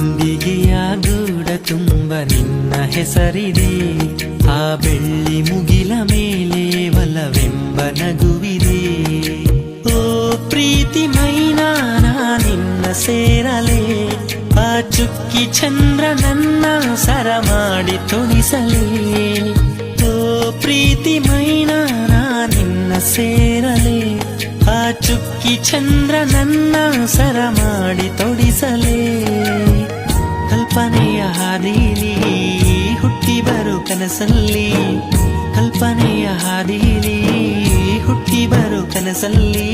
ಗುಂಡಿಗೆಯ ಗೂಡ ತುಂಬ ನಿನ್ನ ಹೆಸರಿದೆ. ಆ ಬೆಳ್ಳಿ ಮುಗಿಲ ಮೇಲೆ ಒಲವೆಂಬ ನಗುವಿದೆ. ಓ ಪ್ರೀತಿ ಮೈನಾ ನಿನ್ನ ಸೇರಲೇ, ಆ ಚುಕ್ಕಿ ಚಂದ್ರ ನನ್ನ ಸರ ಮಾಡಿ ತೊಡಿಸಲೇ. ಓ ಪ್ರೀತಿ ಮೈನಾ ನಿನ್ನ ಸೇರಲೇ, ಆ ಚುಕ್ಕಿ ಚಂದ್ರ ನನ್ನ ಸರ ಮಾಡಿ ತೊಡಿಸಲೇ. ಕಲ್ಪನೆಯ ಹಾದಿಲಿ ಹುಟ್ಟಿ ಬರು ಕನಸಲ್ಲಿ, ಕಲ್ಪನೆಯ ಹಾದಿಲಿ ಹುಟ್ಟಿ ಬರು ಕನಸಲ್ಲಿ